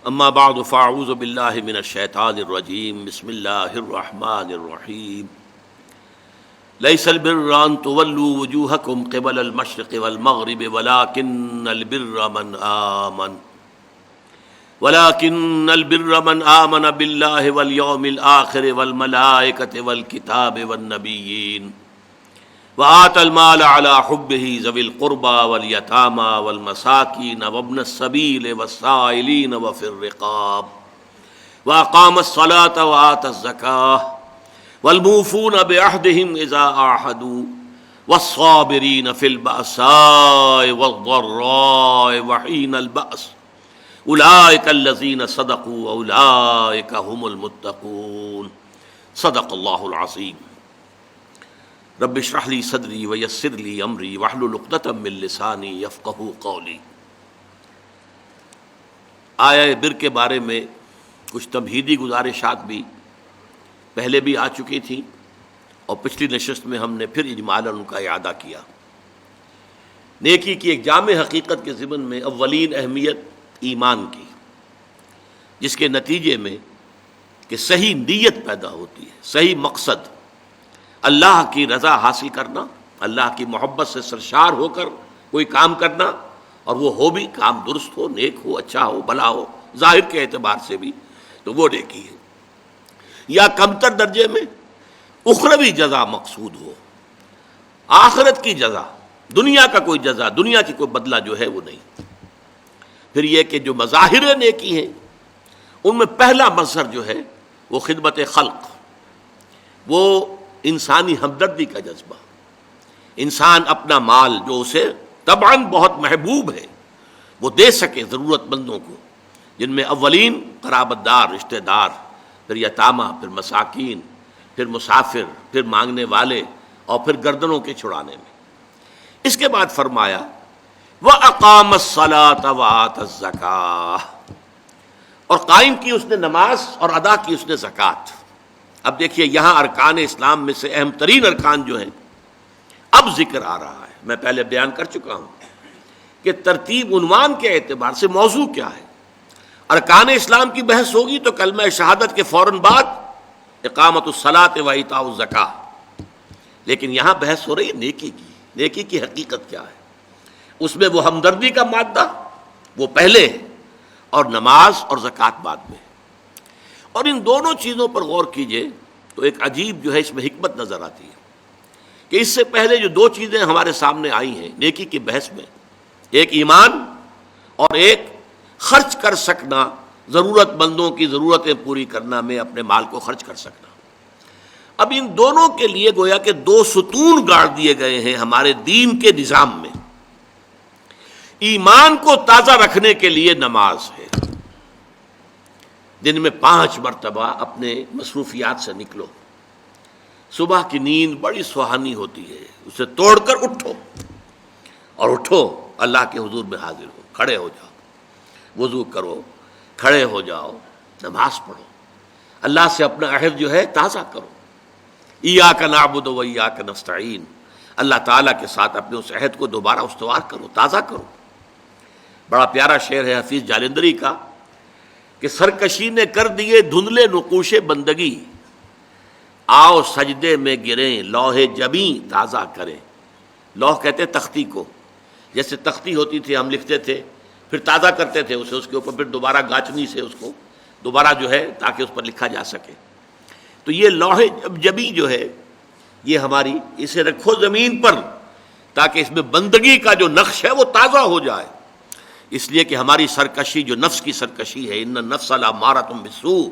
اما بعد فاعوذ باللہ من الشیطان الرجیم بسم اللہ الرحمن الرحیم لیس البر ان تولوا وجوہکم قبل المشرق والمغرب ولكن البر من آمن باللہ والیوم الآخر والملائکۃ والکتاب والنبیین وآتى المال على حبه ذوي القربى واليتامى والمساكين وابن السبيل والسائلين وفي الرقاب وأقام الصلاة وآتى الزكاة والموفون بعهدهم إذا عاهدوا والصابرين في البأساء والضراء وحين البأس أولئك الذين صدقوا وأولئك هم المتقون صدق الله العظيم رب اشرح لي صدری ویسر لي امری واحلل عقدۃ من لسانی یفقہوا قولی۔ آیہ بر کے بارے میں کچھ تمہیدی گزارشات بھی پہلے بھی آ چکی تھیں اور پچھلی نشست میں ہم نے پھر اجمالاً ان کا اعادہ کیا۔ نیکی کی ایک جامع حقیقت کے ضمن میں اولین اہمیت ایمان کی، جس کے نتیجے میں کہ صحیح نیت پیدا ہوتی ہے، صحیح مقصد، اللہ کی رضا حاصل کرنا، اللہ کی محبت سے سرشار ہو کر کوئی کام کرنا، اور وہ ہو بھی کام درست ہو، نیک ہو، اچھا ہو، بھلا ہو، ظاہر کے اعتبار سے بھی، تو وہ نیکی ہے۔ یا کمتر درجے میں اخروی جزا مقصود ہو، آخرت کی جزا، دنیا کا کوئی جزا، دنیا کی کوئی بدلہ جو ہے وہ نہیں۔ پھر یہ کہ جو مظاہر نیکی ہیں ان میں پہلا مظہر جو ہے وہ خدمت خلق، وہ انسانی ہمدردی کا جذبہ، انسان اپنا مال جو اسے طبعاً بہت محبوب ہے وہ دے سکے ضرورت مندوں کو، جن میں اولین قرابت دار، رشتہ دار، پھر یتامہ، پھر مساکین، پھر مسافر، پھر مانگنے والے، اور پھر گردنوں کے چھڑانے میں۔ اس کے بعد فرمایا وَأَقَامَ الصَّلَاةَ وَآتَى الزَّكَاةَ، اور قائم کی اس نے نماز اور ادا کی اس نے زکوٰۃ۔ اب دیکھیے یہاں ارکان اسلام میں سے اہم ترین ارکان جو ہیں اب ذکر آ رہا ہے۔ میں پہلے بیان کر چکا ہوں کہ ترتیب عنوان کے اعتبار سے موضوع کیا ہے۔ ارکان اسلام کی بحث ہوگی تو کلمہ شہادت کے فوراً بعد اقامت الصلاۃ و ایتاء الزکاۃ، لیکن یہاں بحث ہو رہی ہے نیکی کی۔ نیکی کی حقیقت کیا ہے؟ اس میں وہ ہمدردی کا مادہ وہ پہلے ہے اور نماز اور زکوٰۃ بعد میں۔ اور ان دونوں چیزوں پر غور کیجئے تو ایک عجیب جو ہے اس میں حکمت نظر آتی ہے کہ اس سے پہلے جو دو چیزیں ہمارے سامنے آئی ہیں نیکی کی بحث میں، ایک ایمان اور ایک خرچ کر سکنا، ضرورت مندوں کی ضرورتیں پوری کرنا، میں اپنے مال کو خرچ کر سکنا۔ اب ان دونوں کے لیے گویا کہ دو ستون گاڑ دیے گئے ہیں ہمارے دین کے نظام میں۔ ایمان کو تازہ رکھنے کے لیے نماز ہے، دن میں 5 مرتبہ اپنے مصروفیات سے نکلو۔ صبح کی نیند بڑی سہانی ہوتی ہے، اسے توڑ کر اٹھو، اور اٹھو اللہ کے حضور میں حاضر ہو، کھڑے ہو جاؤ، وضو کرو، کھڑے ہو جاؤ، نماز پڑھو، اللہ سے اپنا عہد جو ہے تازہ کرو۔ ایاک نعبد و ایاک نستعین، اللہ تعالیٰ کے ساتھ اپنے اس عہد کو دوبارہ استوار کرو، تازہ کرو۔ بڑا پیارا شعر ہے حفیظ جالندری کا کہ سرکشی نے کر دیے دھندلے نقوش بندگی، آؤ سجدے میں گریں لوح جبیں تازہ کریں۔ لوح کہتے تختی کو، جیسے تختی ہوتی تھی ہم لکھتے تھے، پھر تازہ کرتے تھے اسے، اس کے اوپر پھر دوبارہ گاچنی سے اس کو دوبارہ جو ہے تاکہ اس پر لکھا جا سکے۔ تو یہ لوح جبیں جو ہے یہ ہماری، اسے رکھو زمین پر تاکہ اس میں بندگی کا جو نقش ہے وہ تازہ ہو جائے۔ اس لیے کہ ہماری سرکشی جو نفس کی سرکشی ہے، ان النفس لامارۃ بالسوء،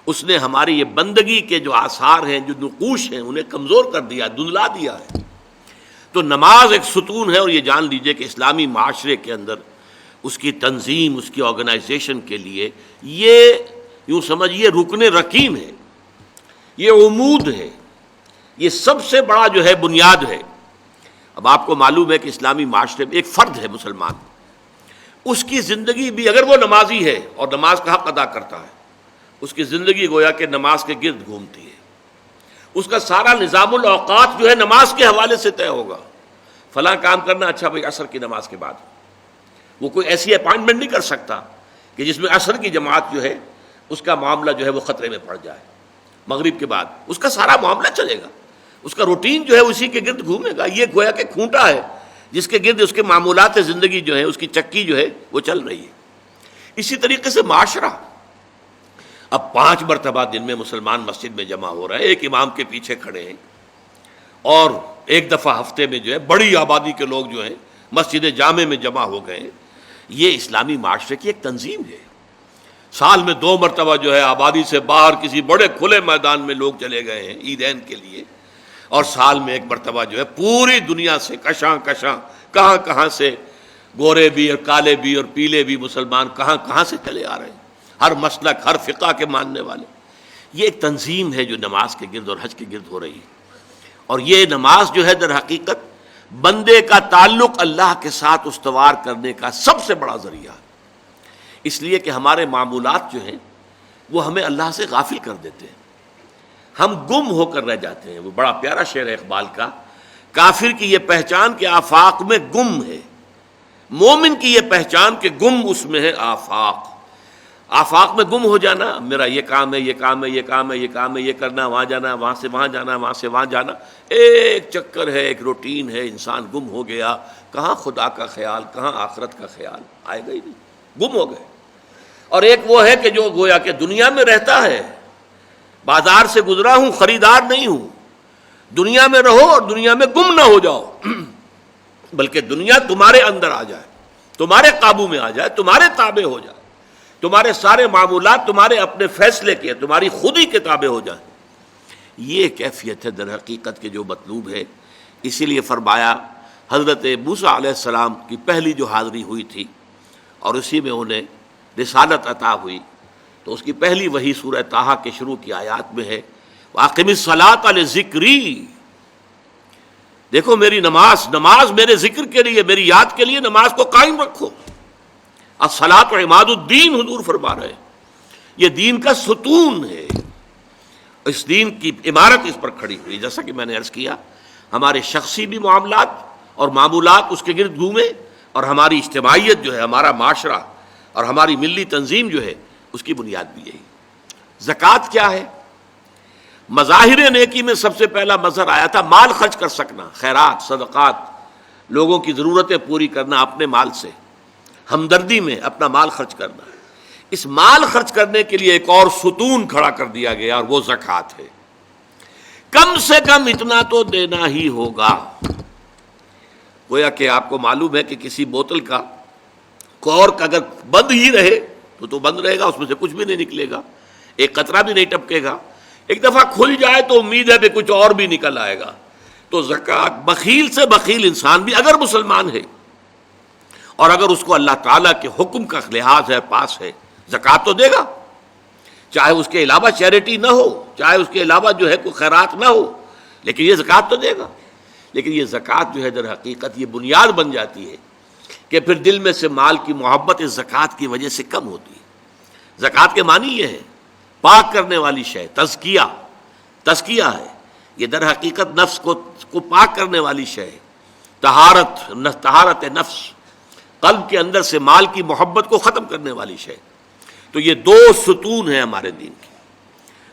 اس نے ہماری یہ بندگی کے جو آثار ہیں، جو نقوش ہیں، انہیں کمزور کر دیا، دھندلا دیا ہے۔ تو نماز ایک ستون ہے، اور یہ جان لیجئے کہ اسلامی معاشرے کے اندر اس کی تنظیم، اس کی آرگنائزیشن کے لیے یہ یوں سمجھیے رکن رکین ہے، یہ عمود ہے، یہ سب سے بڑا جو ہے بنیاد ہے۔ اب آپ کو معلوم ہے کہ اسلامی معاشرے میں ایک فرد ہے مسلمان، اس کی زندگی بھی اگر وہ نمازی ہے اور نماز کا حق ادا کرتا ہے، اس کی زندگی گویا کہ نماز کے گرد گھومتی ہے۔ اس کا سارا نظام الاوقات جو ہے نماز کے حوالے سے طے ہوگا۔ فلاں کام کرنا، اچھا بھائی عصر کی نماز کے بعد۔ وہ کوئی ایسی اپائنٹمنٹ نہیں کر سکتا کہ جس میں عصر کی جماعت جو ہے اس کا معاملہ جو ہے وہ خطرے میں پڑ جائے، مغرب کے بعد اس کا سارا معاملہ چلے گا، اس کا روٹین جو ہے اسی کے گرد گھومے گا. یہ گویا کہ کھونٹا ہے جس کے گرد اس کے معمولات زندگی جو ہے، اس کی چکی جو ہے وہ چل رہی ہے. اسی طریقے سے معاشرہ، اب 5 مرتبہ دن میں مسلمان مسجد میں جمع ہو رہا ہے، ایک امام کے پیچھے کھڑے ہیں، اور ایک دفعہ ہفتے میں جو ہے بڑی آبادی کے لوگ جو ہیں مسجد جامع میں جمع ہو گئے. یہ اسلامی معاشرے کی ایک تنظیم ہے. سال میں 2 مرتبہ جو ہے آبادی سے باہر کسی بڑے کھلے میدان میں لوگ چلے گئے ہیں عیدین کے لیے، اور سال میں 1 مرتبہ جو ہے پوری دنیا سے کشاں کہاں کہاں سے گورے بھی اور کالے بھی اور پیلے بھی مسلمان کہاں سے چلے آ رہے ہیں، ہر مسلک ہر فقہ کے ماننے والے. یہ ایک تنظیم ہے جو نماز کے گرد اور حج کے گرد ہو رہی ہے. اور یہ نماز جو ہے در حقیقت بندے کا تعلق اللہ کے ساتھ استوار کرنے کا سب سے بڑا ذریعہ ہے، اس لیے کہ ہمارے معمولات جو ہیں وہ ہمیں اللہ سے غافل کر دیتے ہیں، ہم گم ہو کر رہ جاتے ہیں. وہ بڑا پیارا شعر ہے اقبال کا، کافر کی یہ پہچان کہ آفاق میں گم ہے، مومن کی یہ پہچان کہ گم اس میں ہے آفاق. آفاق میں گم ہو جانا، میرا یہ کام ہے، یہ کام ہے، یہ کام ہے، یہ کام ہے، یہ کرنا، وہاں جانا، وہاں سے وہاں جانا، وہاں سے وہاں جانا، ایک چکر ہے، ایک روٹین ہے. انسان گم ہو گیا، کہاں خدا کا خیال، کہاں آخرت کا خیال، آئے گا ہی نہیں، گم ہو گئے. اور ایک وہ ہے کہ جو گویا کہ دنیا میں رہتا ہے، بازار سے گزرا ہوں خریدار نہیں ہوں. دنیا میں رہو اور دنیا میں گم نہ ہو جاؤ، بلکہ دنیا تمہارے اندر آ جائے، تمہارے قابو میں آ جائے، تمہارے تابع ہو جائے، تمہارے سارے معمولات تمہارے اپنے فیصلے کے، تمہاری خودی کے تابع ہو جائیں. یہ کیفیت ہے در حقیقت کے جو مطلوب ہے. اسی لیے فرمایا حضرت موسیٰ علیہ السلام کی پہلی جو حاضری ہوئی تھی اور اسی میں انہیں رسالت عطا ہوئی، تو اس کی پہلی وحی سورہ طٰہٰ کے شروع کی آیات میں ہے، وَأَقِمِ الصَّلَاةَ لِذِكْرِي. دیکھو میری نماز میرے ذکر کے لیے، میری یاد کے لیے نماز کو قائم رکھو. الصلاۃ عماد الدین، حضور فرما رہے ہیں یہ دین کا ستون ہے، اس دین کی عمارت اس پر کھڑی ہوئی. جیسا کہ میں نے عرض کیا، ہمارے شخصی بھی معاملات اور معمولات اس کے گرد گھومے، اور ہماری اجتماعیت جو ہے، ہمارا معاشرہ اور ہماری ملی تنظیم جو ہے، اس کی بنیاد بھی یہی. زکوٰۃ کیا ہے؟ مظاہر نیکی میں سب سے پہلا مظہر آیا تھا مال خرچ کر سکنا، خیرات، صدقات، لوگوں کی ضرورتیں پوری کرنا اپنے مال سے، ہمدردی میں اپنا مال خرچ کرنا. اس مال خرچ کرنے کے لیے ایک اور ستون کھڑا کر دیا گیا، اور وہ زکوٰۃ ہے. کم سے کم اتنا تو دینا ہی ہوگا. گویا کہ آپ کو معلوم ہے کہ کسی بوتل کا کارک اگر بند ہی رہے تو بند رہے گا، اس میں سے کچھ بھی نہیں نکلے گا، ایک قطرہ بھی نہیں ٹپکے گا. ایک دفعہ کھل جائے تو امید ہے کہ کچھ اور بھی نکل آئے گا. تو زکوٰۃ، بخیل سے بخیل انسان بھی اگر مسلمان ہے اور اگر اس کو اللہ تعالیٰ کے حکم کا لحاظ ہے، پاس ہے، زکوٰۃ تو دے گا. چاہے اس کے علاوہ چیریٹی نہ ہو، چاہے اس کے علاوہ جو ہے کوئی خیرات نہ ہو، لیکن یہ زکوٰۃ تو دے گا. لیکن یہ زکوٰۃ جو ہے در حقیقت یہ بنیاد بن جاتی ہے کہ پھر دل میں سے مال کی محبت اس زکوٰۃ کی وجہ سے کم ہوتی ہے. زکوٰۃ کے معنی یہ ہے پاک کرنے والی شے، تزکیہ ہے. یہ در حقیقت نفس کو پاک کرنے والی شے ہے، طہارت نفس، قلب کے اندر سے مال کی محبت کو ختم کرنے والی شے. تو یہ 2 ستون ہیں ہمارے دین کی.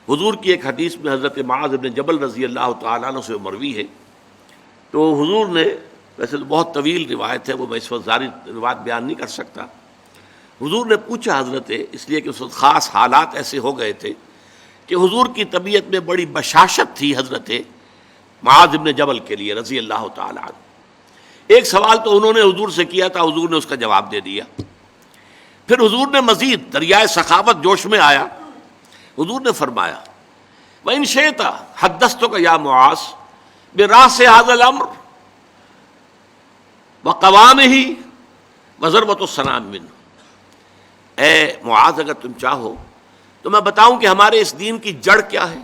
حضور کی ایک حدیث میں حضرت معاذ بن جبل رضی اللہ تعالیٰ عنہ سے مروی ہے، تو حضور نے، ویسے تو بہت طویل روایت ہے، وہ میں اس وقت ساری روایت بیان نہیں کر سکتا. حضور نے پوچھا حضرت، اس لیے کہ اس وقت خاص حالات ایسے ہو گئے تھے کہ حضور کی طبیعت میں بڑی بشاشت تھی حضرت معاذ بن جبل کے لیے رضی اللہ تعالیٰ عنہ. ایک سوال تو انہوں نے حضور سے کیا تھا، حضور نے اس کا جواب دے دیا. پھر حضور نے مزید دریائے سخاوت جوش میں آیا، حضور نے فرمایا وَإِن شِئْتَ حَدَّثْتُكَ يَا مُعَاذ بِرَأْسِ هَذَا الْأَمْرِ وَقَوَامِهِ وَضَرْبَةُ السَّنَامِ مِنْهُ. اے معاذ، اگر تم چاہو تو میں بتاؤں کہ ہمارے اس دین کی جڑ کیا ہے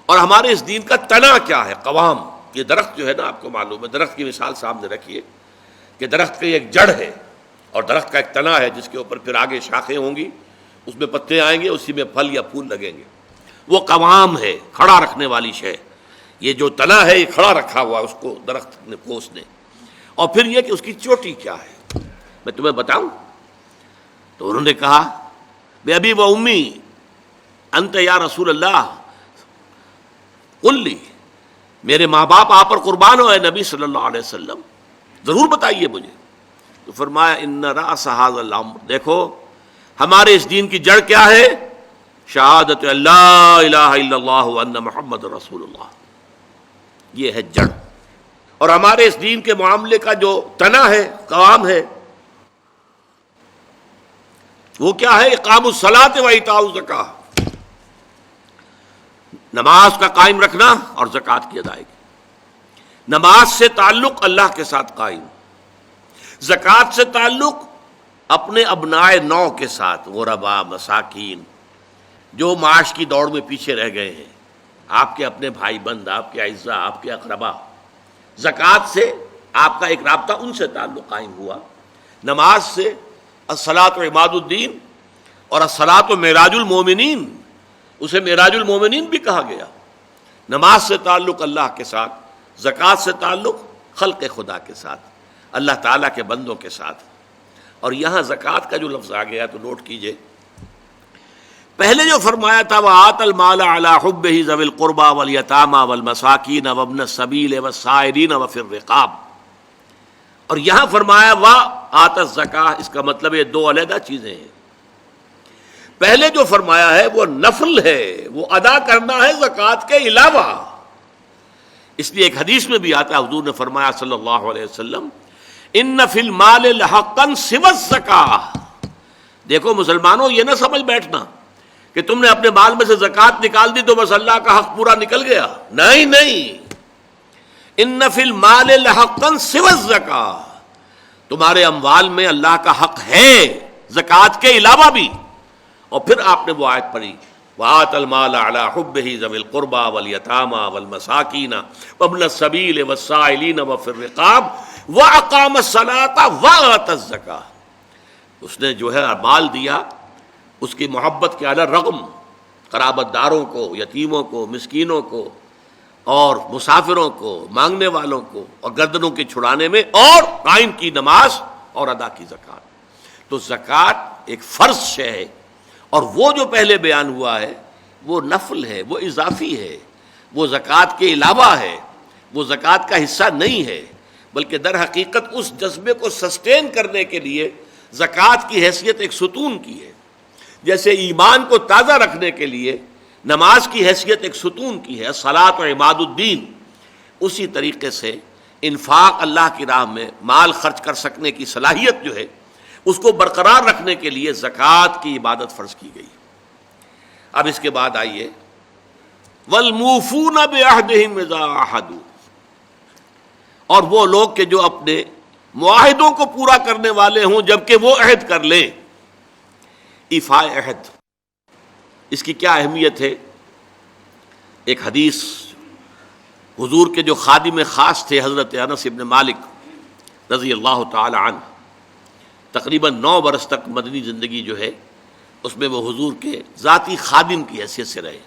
اور ہمارے اس دین کا تنا کیا ہے. قوام، یہ درخت جو ہے نا، آپ کو معلوم ہے، درخت کی مثال سامنے رکھیے کہ درخت کی ایک جڑ ہے اور درخت کا ایک تنا ہے جس کے اوپر پھر آگے شاخیں ہوں گی، اس میں پتے آئیں گے، اسی میں پھل یا پھول لگیں گے. وہ قوام ہے، کھڑا رکھنے والی شے. یہ جو تنا ہے یہ کھڑا رکھا ہوا اس کو درخت نے، پوس نے. اور پھر یہ کہ اس کی چوٹی کیا ہے. میں تمہیں بتاؤں، تو انہوں نے کہا بے ابی و امی انت یا رسول اللہ قل لی، میرے ماں باپ آپ پر قربان ہو اے نبی صلی اللہ علیہ وسلم، ضرور بتائیے مجھے۔ تو فرمایا ان رأس ھذا الامر، دیکھو ہمارے اس دین کی جڑ کیا ہے؟ شہادت اللہ الہ الا اللہ وان محمد رسول اللہ، یہ ہے جڑ۔ اور ہمارے اس دین کے معاملے کا جو تنا ہے، قوام ہے، وہ کیا ہے؟ اقام الصلاۃ و ایتاء الزکاۃ، نماز کا قائم رکھنا اور زکوٰۃ کی ادائیگی۔ نماز سے تعلق اللہ کے ساتھ قائم، زکوٰۃ سے تعلق اپنے ابناء نو کے ساتھ، غربا، مساکین، جو معاش کی دوڑ میں پیچھے رہ گئے ہیں، آپ کے اپنے بھائی بند، آپ کے اعزاء، آپ کے اقربا۔ زکوٰۃ سے آپ کا ایک رابطہ ان سے تعلق قائم ہوا۔ نماز سے الصلاۃ و عماد الدین، اور الصلاۃ و معراج المومنین، اسے معراج المومنین بھی کہا گیا۔ نماز سے تعلق اللہ کے ساتھ، زکوٰۃ سے تعلق خلق خدا کے ساتھ، اللہ تعالیٰ کے بندوں کے ساتھ۔ اور یہاں زکوٰۃ کا جو لفظ آ گیا تو نوٹ کیجئے، پہلے جو فرمایا تھا وَآتَ الْمَالَ عَلَىٰ حُبِّهِ ذَوِي الْقُرْبَىٰ وَالْيَتَامَىٰ وَالْمَسَاكِينَ وَابْنَ السَّبِيلِ وَالسَّائِلِينَ وَفِي الرِّقَابِ، اور یہاں فرمایا وَآتَ الزَّكَاةَ، اس کا مطلب یہ دو علیحدہ چیزیں ہیں۔ پہلے جو فرمایا ہے وہ نفل ہے، وہ ادا کرنا ہے زکوٰۃ کے علاوہ۔ اس لیے ایک حدیث میں بھی آتا ہے، حضور نے فرمایا صلی اللہ علیہ وسلم ان فی المال لحقا سوی الزکاۃ، دیکھو مسلمانوں یہ نہ سمجھ بیٹھنا کہ تم نے اپنے مال میں سے زکوٰۃ نکال دی تو بس اللہ کا حق پورا نکل گیا، نہیں نہیں، ان فی المال لحقا سوی الزکاۃ، تمہارے اموال میں اللہ کا حق ہے زکوٰۃ کے علاوہ بھی۔ اور پھر آپ نے وہ آیت پڑھی وَآتَ الْمَالَ عَلَىٰ حُبِّهِ ذَوِي الْقُرْبَىٰ وَالْيَتَامَىٰ وَالْمَسَاكِينَ وَابْنَ السَّبِيلِ وَالسَّائِلِينَ وَفِي الرِّقَابِ وَأَقَامَ الصَّلَاةَ وَآتَى الزَّكَاةَ، اس نے جو ہے مال دیا اس کی محبت کے علی رغم قرابت داروں کو، یتیموں کو، مسکینوں کو، اور مسافروں کو، مانگنے والوں کو، اور گردنوں کے چھڑانے میں، اور قائم کی نماز اور ادا کی زکوٰۃ۔ تو زکوٰۃ ایک فرض شے ہے، اور وہ جو پہلے بیان ہوا ہے وہ نفل ہے، وہ اضافی ہے، وہ زکوٰۃ کے علاوہ ہے، وہ زکوٰۃ کا حصہ نہیں ہے، بلکہ در حقیقت اس جذبے کو سسٹین کرنے کے لیے زکوٰۃ کی حیثیت ایک ستون کی ہے، جیسے ایمان کو تازہ رکھنے کے لیے نماز کی حیثیت ایک ستون کی ہے، الصلاۃ و عماد الدین، اسی طریقے سے انفاق اللہ کی راہ میں مال خرچ کر سکنے کی صلاحیت جو ہے اس کو برقرار رکھنے کے لیے زکوٰۃ کی عبادت فرض کی گئی۔ اب اس کے بعد آئیے وَالْمُوفُونَ بِعَهْدِهِمْ إِذَا عَاهَدُوا، اور وہ لوگ کہ جو اپنے معاہدوں کو پورا کرنے والے ہوں جبکہ وہ عہد کر لیں۔ ایفاء عہد، اس کی کیا اہمیت ہے؟ ایک حدیث حضور کے جو خادم خاص تھے حضرت انس بن مالک رضی اللہ تعالی عنہ، تقریباً 9 برس تک مدنی زندگی جو ہے اس میں وہ حضور کے ذاتی خادم کی حیثیت سے رہے،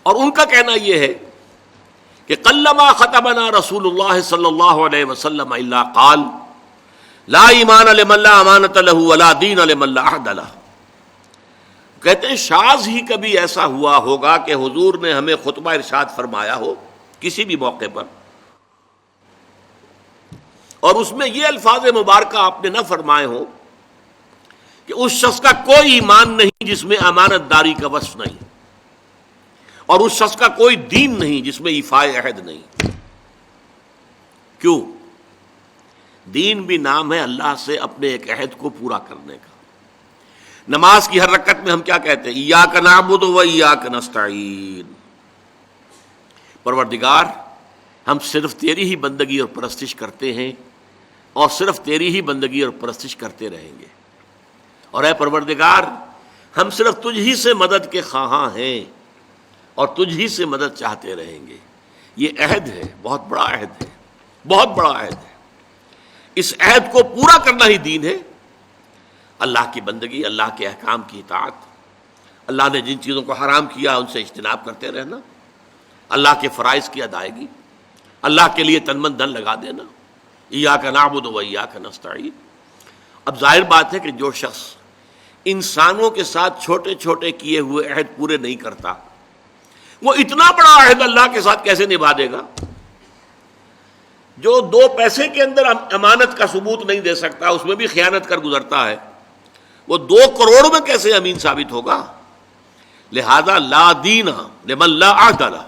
اور ان کا کہنا یہ ہے کہ قلما خطبنا رسول اللہ صلی اللہ علیہ وسلم الا قال لا ایمان لمن لا امانۃ له ولا دین لمن لا عہد له، کہتے ہیں شاذ ہی کبھی ایسا ہوا ہوگا کہ حضور نے ہمیں خطبہ ارشاد فرمایا ہو کسی بھی موقع پر، اور اس میں یہ الفاظ مبارکہ آپ نے نہ فرمائے ہوں کہ اس شخص کا کوئی ایمان نہیں جس میں امانت داری کا وصف نہیں، اور اس شخص کا کوئی دین نہیں جس میں ایفاء عہد نہیں۔ کیوں؟ دین بھی نام ہے اللہ سے اپنے ایک عہد کو پورا کرنے کا۔ نماز کی ہر رکعت میں ہم کیا کہتے ہیں؟ ایاک نعبد و ایاک نستعین، پروردگار ہم صرف تیری ہی بندگی اور پرستش کرتے ہیں، اور صرف تیری ہی بندگی اور پرستش کرتے رہیں گے، اور اے پروردگار ہم صرف تجھ ہی سے مدد کے خواہاں ہیں اور تجھ ہی سے مدد چاہتے رہیں گے۔ یہ عہد ہے، بہت بڑا عہد ہے، بہت بڑا عہد ہے۔ اس عہد کو پورا کرنا ہی دین ہے۔ اللہ کی بندگی، اللہ کے احکام کی اطاعت، اللہ نے جن چیزوں کو حرام کیا ان سے اجتناب کرتے رہنا، اللہ کے فرائض کی ادائیگی، اللہ کے لیے تن من دھن لگا دینا، ایاک نعبد و ایاک نستعین۔ اب ظاہر بات ہے کہ جو شخص انسانوں کے ساتھ چھوٹے چھوٹے کیے ہوئے عہد پورے نہیں کرتا، وہ اتنا بڑا عہد اللہ کے ساتھ کیسے نبھا دے گا؟ جو 2 پیسے کے اندر امانت کا ثبوت نہیں دے سکتا، اس میں بھی خیانت کر گزرتا ہے، وہ 2 کروڑ میں کیسے امین ثابت ہوگا؟ لہذا لا دین لمن لا عہد لہ،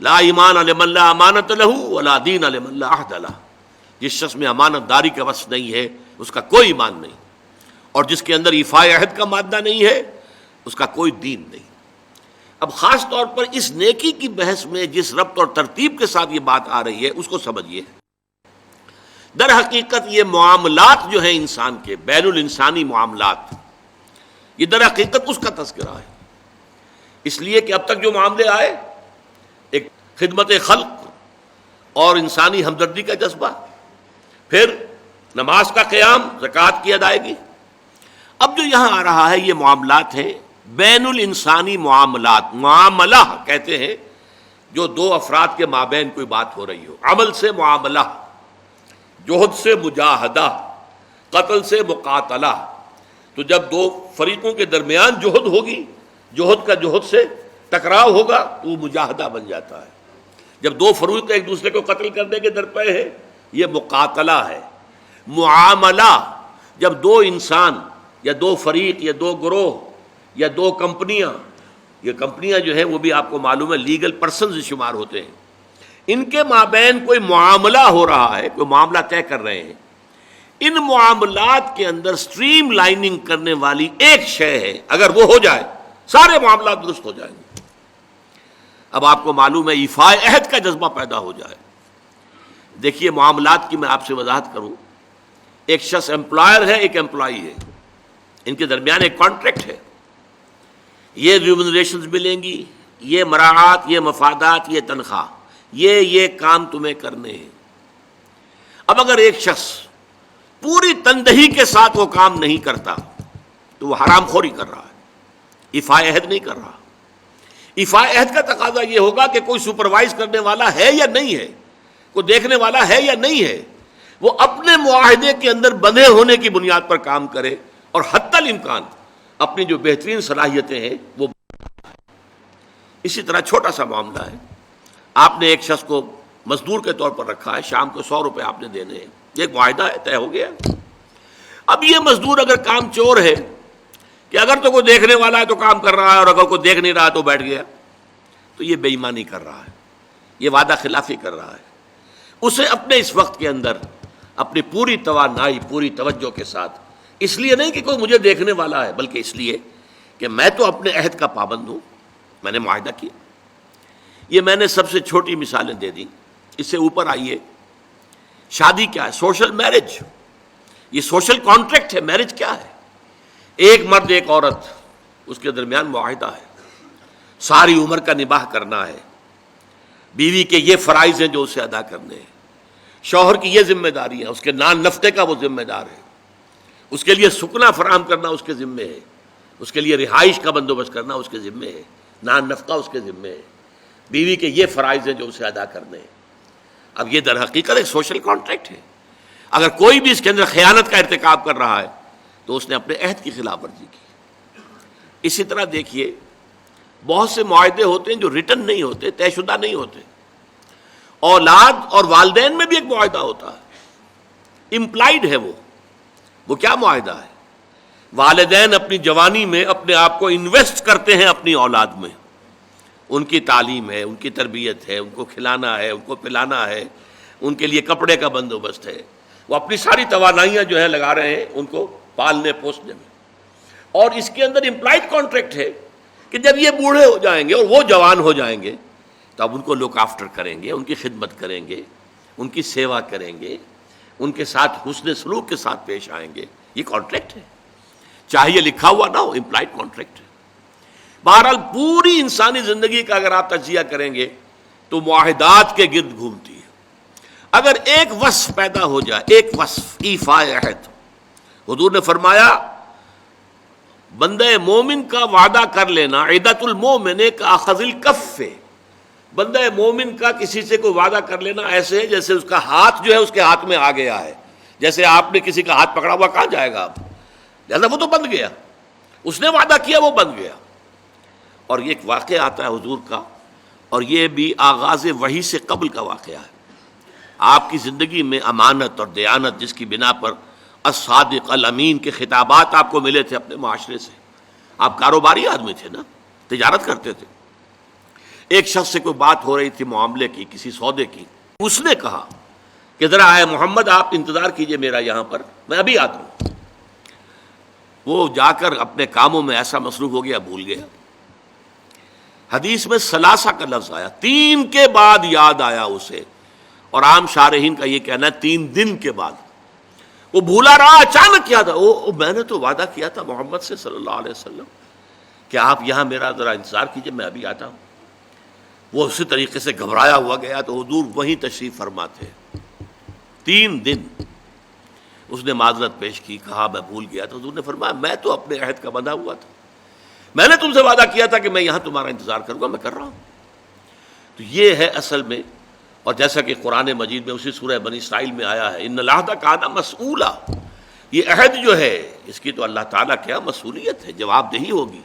لا ایمان لمن لا امانت لہ ولا دین لمن لا عہد لہ۔ جس شخص میں امانت داری کا وصف نہیں ہے اس کا کوئی ایمان نہیں، اور جس کے اندر ایفاء عہد کا مادہ نہیں ہے اس کا کوئی دین نہیں۔ اب خاص طور پر اس نیکی کی بحث میں جس ربط اور ترتیب کے ساتھ یہ بات آ رہی ہے اس کو سمجھیے۔ در حقیقت یہ معاملات جو ہیں انسان کے، بین الانسانی معاملات، یہ در حقیقت اس کا تذکرہ ہے، اس لیے کہ اب تک جو معاملے آئے، ایک خدمت خلق اور انسانی ہمدردی کا جذبہ، پھر نماز کا قیام، زکوٰۃ کی ادائیگی۔ اب جو یہاں آ رہا ہے یہ معاملات ہیں بین الانسانی معاملات۔ معاملہ کہتے ہیں جو 2 افراد کے مابین کوئی بات ہو رہی ہو، عمل سے معاملہ، جوہد سے مجاہدہ، قتل سے مقاتلہ۔ تو جب 2 فریقوں کے درمیان جوہد ہوگی، جوہد کا جوہد سے ٹکراؤ ہوگا تو وہ مجاہدہ بن جاتا ہے۔ جب 2 فریق ایک دوسرے کو قتل کرنے کے درپے ہیں یہ مقاتلہ ہے۔ معاملہ جب 2 انسان یا 2 فریق یا 2 گروہ یا 2 کمپنیاں، یہ کمپنیاں جو ہیں وہ بھی آپ کو معلوم ہے لیگل پرسنز شمار ہوتے ہیں، ان کے مابین کوئی معاملہ ہو رہا ہے، کوئی معاملہ طے کر رہے ہیں، ان معاملات کے اندر سٹریم لائننگ کرنے والی ایک شے ہے، اگر وہ ہو جائے سارے معاملات درست ہو جائیں گے۔ اب آپ کو معلوم ہے ایفاء عہد کا جذبہ پیدا ہو جائے۔ دیکھیے معاملات کی میں آپ سے وضاحت کروں، ایک شخص امپلائر ہے، ایک امپلائی ہے، ان کے درمیان ایک کانٹریکٹ ہے، یہ ریمونریشنز ملیں گی، یہ مراعات، یہ مفادات، یہ تنخواہ، یہ کام تمہیں کرنے ہیں۔ اب اگر ایک شخص پوری تندہی کے ساتھ وہ کام نہیں کرتا تو وہ حرام خوری کر رہا ہے، ایفاء عہد نہیں کر رہا۔ ایفاء عہد کا تقاضا یہ ہوگا کہ کوئی سپروائز کرنے والا ہے یا نہیں ہے، کوئی دیکھنے والا ہے یا نہیں ہے، وہ اپنے معاہدے کے اندر بندھے ہونے کی بنیاد پر کام کرے اور حتی الامکان اپنی جو بہترین صلاحیتیں ہیں وہ۔ اسی طرح چھوٹا سا معاملہ ہے، آپ نے ایک شخص کو مزدور کے طور پر رکھا ہے، شام کو 100 روپے آپ نے دینے ہیں، یہ ایک معاہدہ ہے، طے ہو گیا۔ اب یہ مزدور اگر کام چور ہے کہ اگر تو کوئی دیکھنے والا ہے تو کام کر رہا ہے اور اگر کوئی دیکھ نہیں رہا تو بیٹھ گیا، تو یہ بے ایمانی کر رہا ہے، یہ وعدہ خلافی کر رہا ہے۔ اسے اپنے اس وقت کے اندر اپنی پوری توانائی، پوری توجہ کے ساتھ، اس لیے نہیں کہ کوئی مجھے دیکھنے والا ہے بلکہ اس لیے کہ میں تو اپنے عہد کا پابند ہوں، میں نے معاہدہ کیا۔ یہ میں نے سب سے چھوٹی مثالیں دے دیں، اس سے اوپر آئیے، شادی کیا ہے؟ سوشل میرج، یہ سوشل کانٹریکٹ ہے۔ میرج کیا ہے؟ ایک مرد ایک عورت، اس کے درمیان معاہدہ ہے، ساری عمر کا نباہ کرنا ہے، بیوی کے یہ فرائض ہیں جو اسے ادا کرنے ہیں، شوہر کی یہ ذمہ داری ہے، اس کے نان نفقے کا وہ ذمہ دار ہے، اس کے لیے سکنا فراہم کرنا اس کے ذمے ہے، اس کے لیے رہائش کا بندوبست کرنا اس کے ذمے ہے، نان نفقہ اس کے ذمے ہے، بیوی کے یہ فرائض ہیں جو اسے ادا کرنے ہیں۔ اب یہ در حقیقت ایک سوشل کانٹریکٹ ہے۔ اگر کوئی بھی اس کے اندر خیانت کا ارتکاب کر رہا ہے تو اس نے اپنے عہد کی خلاف ورزی کی۔ اسی طرح دیکھیے بہت سے معاہدے ہوتے ہیں جو ریٹن نہیں ہوتے، طے شدہ نہیں ہوتے۔ اولاد اور والدین میں بھی ایک معاہدہ ہوتا ہے، امپلائڈ ہے وہ کیا معاہدہ ہے؟ والدین اپنی جوانی میں اپنے آپ کو انویسٹ کرتے ہیں اپنی اولاد میں، ان کی تعلیم ہے، ان کی تربیت ہے، ان کو کھلانا ہے، ان کو پلانا ہے، ان کے لیے کپڑے کا بندوبست ہے، وہ اپنی ساری توانائیاں جو ہے لگا رہے ہیں ان کو پالنے پوسنے میں۔ اور اس کے اندر امپلائڈ کانٹریکٹ ہے کہ جب یہ بوڑھے ہو جائیں گے اور وہ جوان ہو جائیں گے تو اب ان کو لک آفٹر کریں گے، ان کی خدمت کریں گے، ان کی سیوا کریں گے، ان کے ساتھ حسن سلوک کے ساتھ پیش آئیں گے۔ یہ کانٹریکٹ ہے، چاہے یہ لکھا ہوا نہ ہو، امپلائڈ کانٹریکٹ ہے۔ بہرحال پوری انسانی زندگی کا اگر آپ تجزیہ کریں گے تو معاہدات کے گرد گھومتی ہے۔ اگر ایک وصف پیدا ہو جائے، ایک وصف ایفاء عہد، حضور نے فرمایا بندہ مومن کا وعدہ کر لینا عدت المومن کا اخذ الکف، بندہ مومن کا کسی سے کوئی وعدہ کر لینا ایسے ہے جیسے اس کا ہاتھ جو ہے اس کے ہاتھ میں آ گیا ہے۔ جیسے آپ نے کسی کا ہاتھ پکڑا ہوا، کہاں جائے گا آپ؟ لہذا وہ تو بن گیا، اس نے وعدہ کیا وہ بن گیا۔ اور یہ ایک واقعہ آتا ہے حضور کا، اور یہ بھی آغاز وحی سے قبل کا واقعہ ہے۔ آپ کی زندگی میں امانت اور دیانت، جس کی بنا پر الصادق الامین کے خطابات آپ کو ملے تھے اپنے معاشرے سے، آپ کاروباری آدمی تھے نا، تجارت کرتے تھے۔ ایک شخص سے کوئی بات ہو رہی تھی معاملے کی، کسی سودے کی، اس نے کہا کہ ذرا آئے محمد آپ انتظار کیجئے میرا یہاں پر، میں ابھی آتا ہوں۔ وہ جا کر اپنے کاموں میں ایسا مصروف ہو گیا، بھول گیا۔ حدیث میں ثلاثہ کا لفظ آیا، 3 کے بعد یاد آیا اسے، اور عام شارحین کا یہ کہنا ہے 3 دن کے بعد۔ وہ بھولا رہا، اچانک کیا تھا، میں نے تو وعدہ کیا تھا محمد سے صلی اللہ علیہ وسلم کہ آپ یہاں میرا ذرا انتظار کیجئے، میں ابھی آتا ہوں۔ وہ اسی طریقے سے گھبرایا ہوا گیا تو حضور وہیں تشریف فرما تھے۔ 3 دن اس نے معذرت پیش کی، کہا میں بھول گیا تھا۔ حضور نے فرمایا میں تو اپنے عہد کا بندھا ہوا تھا، میں نے تم سے وعدہ کیا تھا کہ میں یہاں تمہارا انتظار کروں گا، میں کر رہا ہوں۔ تو یہ ہے اصل میں، اور جیسا کہ قرآن مجید میں اسی سورہ بنی اسرائیل میں آیا ہے، ان العہد کان مسئولا، یہ عہد جو ہے اس کی تو اللہ تعالیٰ کیا مسئولیت ہے، جواب دہی ہوگی،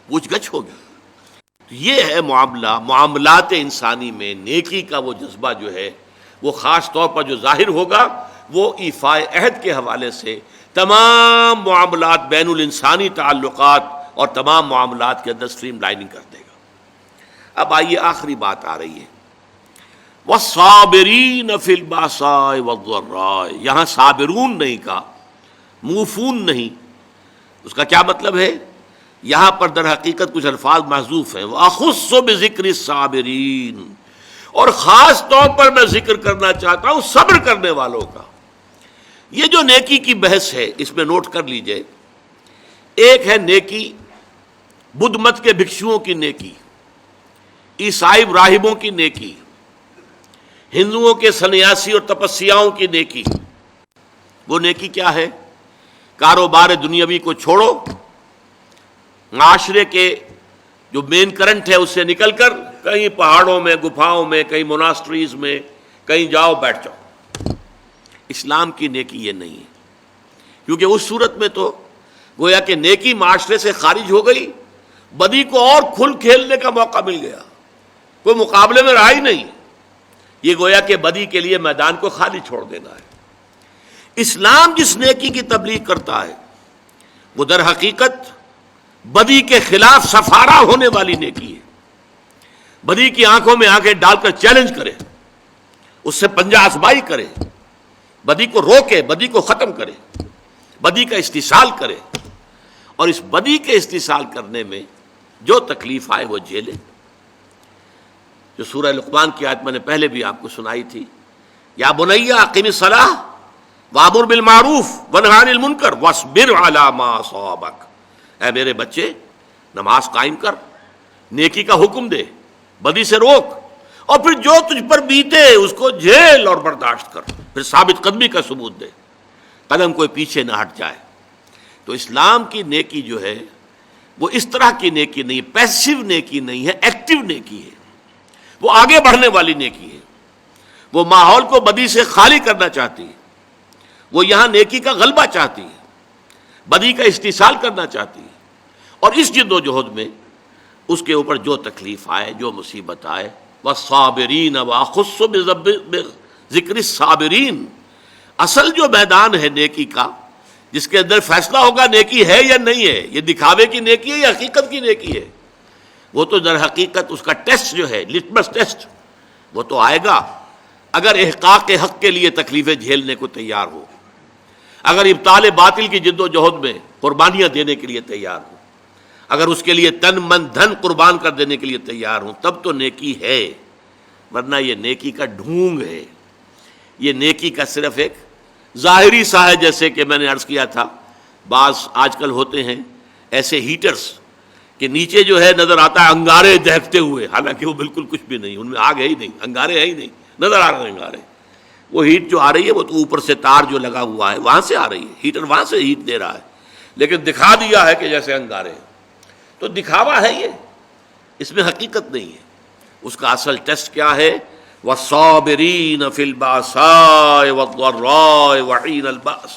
پوچھ گچھ ہوگی۔ تو یہ ہے معاملات انسانی میں نیکی کا وہ جذبہ جو ہے، وہ خاص طور پر جو ظاہر ہوگا وہ ایفائے عہد کے حوالے سے تمام معاملات، بین الانسانی تعلقات اور تمام معاملات کے اندر اسٹریم لائننگ کر دے گا۔ اب آئیے آخری بات آ رہی ہے، وَالصَّابِرِينَ فِي الْبَأْسَاءِ وَالضَّرَّاءِ، یہاں صابرون نہیں کہا، موفون نہیں۔ اس کا کیا مطلب ہے؟ یہاں پر در حقیقت کچھ الفاظ محذوف ہیں، وَأَخُصُّ بِذِكْرِ الصَّابِرِينَ، اور خاص طور پر میں ذکر کرنا چاہتا ہوں صبر کرنے والوں کا۔ یہ جو نیکی کی بحث ہے اس میں نوٹ کر لیجئے، ایک ہے نیکی بدھ مت کے بھکشوؤں کی نیکی، عیسائی راہبوں کی نیکی، ہندوؤں کے سنیاسی اور تپسیاؤں کی نیکی۔ وہ نیکی کیا ہے؟ کاروبار دنیاوی کو چھوڑو، معاشرے کے جو مین کرنٹ ہے اس سے نکل کر کہیں پہاڑوں میں، گفاؤں میں، کہیں موناسٹریز میں، کہیں جاؤ بیٹھ جاؤ۔ اسلام کی نیکی یہ نہیں ہے، کیونکہ اس صورت میں تو گویا کہ نیکی معاشرے سے خارج ہو گئی، بدی کو اور کھل کھیلنے کا موقع مل گیا، کوئی مقابلے میں رہا ہی نہیں۔ یہ گویا کہ بدی کے لیے میدان کو خالی چھوڑ دینا ہے۔ اسلام جس نیکی کی تبلیغ کرتا ہے وہ در حقیقت بدی کے خلاف سفارہ ہونے والی نیکی ہے۔ بدی کی آنکھوں میں آنکھیں ڈال کر چیلنج کرے، اس سے پنجہ آزمائی کرے، بدی کو روکے، بدی کو ختم کرے، بدی کا استحصال کرے، اور اس بدی کے استحصال کرنے میں جو تکلیف آئے وہ جھیلے۔ جو سورہ لقمان کی آیت میں نے پہلے بھی آپ کو سنائی تھی، یا بنی اقم الصلاۃ وامر بالمعروف ونہی عن المنکر واصبر علی ما اصابک، اے میرے بچے نماز قائم کر، نیکی کا حکم دے، بدی سے روک، اور پھر جو تجھ پر بیتے اس کو جھیل اور برداشت کر، پھر ثابت قدمی کا ثبوت دے، قدم کوئی پیچھے نہ ہٹ جائے۔ تو اسلام کی نیکی جو ہے وہ اس طرح کی نیکی نہیں، پیسیو نیکی نہیں ہے، ایکٹیو نیکی ہے، وہ آگے بڑھنے والی نیکی ہے، وہ ماحول کو بدی سے خالی کرنا چاہتی ہے، وہ یہاں نیکی کا غلبہ چاہتی ہے، بدی کا استحصال کرنا چاہتی ہے، اور اس جد و جہد میں اس کے اوپر جو تکلیف آئے، جو مصیبت آئے، وَالصَّابِرِينَ وَأَخُصُّ بِذِكْرِ الصَّابِرِينَ، اصل جو میدان ہے نیکی کا، جس کے اندر فیصلہ ہوگا نیکی ہے یا نہیں ہے، یہ دکھاوے کی نیکی ہے یا حقیقت کی نیکی ہے، وہ تو در حقیقت اس کا ٹیسٹ جو ہے، لٹمس ٹیسٹ، وہ تو آئے گا اگر احقاق حق کے لیے تکلیفیں جھیلنے کو تیار ہو، اگر ابطال باطل کی جد و جہد میں قربانیاں دینے کے لیے تیار ہو، اگر اس کے لیے تن من دھن قربان کر دینے کے لیے تیار ہوں، تب تو نیکی ہے، ورنہ یہ نیکی کا ڈھونگ ہے، یہ نیکی کا صرف ایک ظاہری سا ہے۔ جیسے کہ میں نے عرض کیا تھا، بعض آج کل ہوتے ہیں ایسے ہیٹرز کہ نیچے جو ہے نظر آتا ہے انگارے دہکتے ہوئے، حالانکہ وہ بالکل کچھ بھی نہیں، ان میں آگ ہے ہی نہیں، انگارے ہے ہی نہیں، نظر آ رہے ہیں انگارے۔ وہ ہیٹ جو آ رہی ہے وہ تو اوپر سے تار جو لگا ہوا ہے وہاں سے آ رہی ہے، ہیٹر وہاں سے ہیٹ دے رہا ہے، لیکن دکھا دیا ہے کہ جیسے انگارے ہیں، تو دکھاوا ہے یہ، اس میں حقیقت نہیں ہے۔ اس کا اصل ٹیسٹ کیا ہے؟ وَالصَّابِرِينَ فِي الْبَأْسَاءِ وَالضَّرَّاءِ وَحِينَ الْبَأْسِ،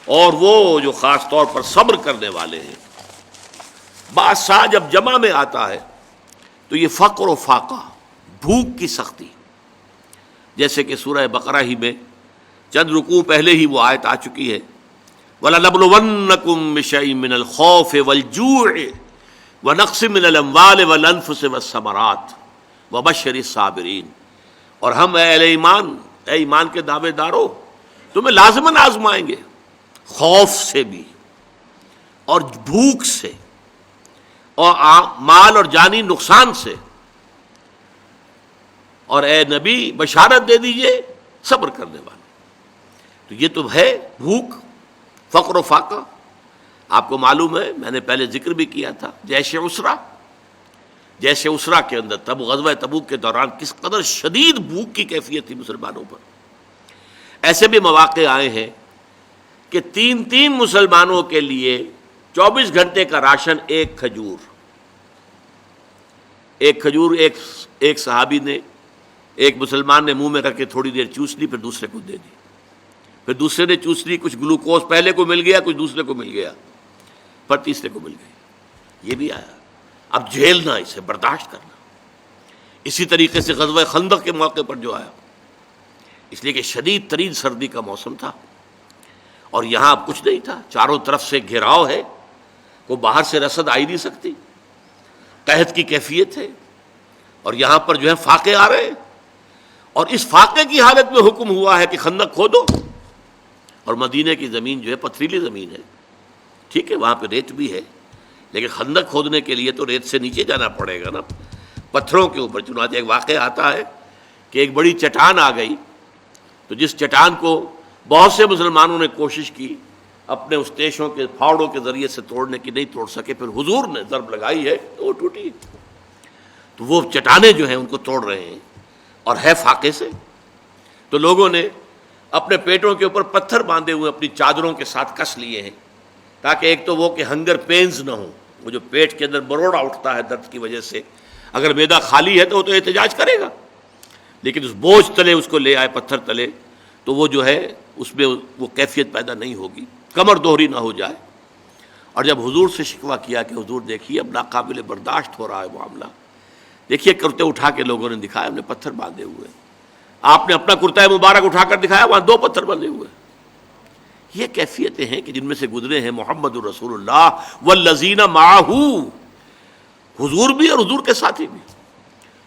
اور وہ جو خاص طور پر صبر کرنے والے ہیں۔ بادشاہ جب جمع میں آتا ہے تو یہ فقر و فاقہ، بھوک کی سختی، جیسے کہ سورہ بقرہ ہی میں چند رکوع پہلے ہی وہ آیت آ چکی ہے، وَلَنَبْلُوَنَّكُم بِشَيْءٍ مِّنَ الْخَوْفِ وَالْجُوعِ وَنَقْصٍ مِّنَ الْأَمْوَالِ وَالْأَنفُسِ وَالثَّمَرَاتِ وَبَشِّرِ الصَّابِرِينَ۔ اور ہم اے اہل ایمان، اے ایمان کے دعوے دارو، تمہیں لازماً آزمائیں گے، خوف سے بھی اور بھوک سے اور مال اور جانی نقصان سے، اور اے نبی بشارت دے دیجئے صبر کرنے والے۔ تو یہ تو ہے بھوک، فقر و فاقہ۔ آپ کو معلوم ہے، میں نے پہلے ذکر بھی کیا تھا، جیسے اسرا کے اندر تب غزوہ تبوک کے دوران کس قدر شدید بھوک کی کیفیت تھی مسلمانوں پر۔ ایسے بھی مواقع آئے ہیں کہ تین مسلمانوں کے لیے 24 گھنٹے کا راشن ایک کھجور ایک صحابی نے، ایک مسلمان نے منہ میں رکھ کے تھوڑی دیر چوس لی، پھر دوسرے کو دے دی، پھر دوسرے نے چوس لی، کچھ گلوکوز پہلے کو مل گیا، کچھ دوسرے کو مل گیا، پھر تیسرے کو مل گئی۔ یہ بھی آیا۔ اب جھیلنا، اسے برداشت کرنا۔ اسی طریقے سے غزوہ خندق کے موقع پر جو آیا، اس لیے کہ شدید ترین سردی کا موسم تھا اور یہاں اب کچھ نہیں تھا، چاروں طرف سے گھیراؤ ہے، کوئی باہر سے رسد آئی نہیں سکتی، قحط کی کیفیت ہے، اور یہاں پر جو ہے فاقے آ رہے ہیں، اور اس فاقے کی حالت میں حکم ہوا ہے کہ خندق کھودو۔ اور مدینے کی زمین جو ہے پتھریلی زمین ہے، ٹھیک ہے، وہاں پہ ریت بھی ہے، لیکن خندق کھودنے کے لیے تو ریت سے نیچے جانا پڑے گا نا، پتھروں کے اوپر۔ چنانچہ ایک واقعہ آتا ہے کہ ایک بڑی چٹان آ گئی، تو جس چٹان کو بہت سے مسلمانوں نے کوشش کی اپنے اس تیشوں کے پھاوڑوں کے ذریعے سے توڑنے کی، نہیں توڑ سکے، پھر حضور نے ضرب لگائی ہے تو وہ ٹوٹی۔ تو وہ چٹانیں جو ہیں ان کو توڑ رہے ہیں، اور ہے فاقے سے۔ تو لوگوں نے اپنے پیٹوں کے اوپر پتھر باندھے ہوئے اپنی چادروں کے ساتھ کس لیے ہیں، تاکہ ایک تو وہ کہ ہنگر پینز نہ ہوں، وہ جو پیٹ کے اندر بروڑا اٹھتا ہے درد کی وجہ سے، اگر معدہ خالی ہے تو وہ تو احتجاج کرے گا، لیکن اس بوجھ تلے اس کو لے آئے پتھر تلے، تو وہ جو ہے اس میں وہ کیفیت پیدا نہیں ہوگی، کمر دوہری نہ ہو جائے۔ اور جب حضور سے شکوہ کیا کہ حضور دیکھیے اب ناقابل برداشت ہو رہا ہے معاملہ، دیکھیے کرتے اٹھا کے لوگوں نے دکھایا، ہم نے پتھر باندھے ہوئے، آپ نے اپنا کرتا مبارک اٹھا کر دکھایا، وہاں 2 پتھر بندھے ہوئے۔ یہ کیفیتیں ہیں کہ جن میں سے گزرے ہیں محمد الرسول اللہ والذین معہ، حضور بھی اور حضور کے ساتھی بھی۔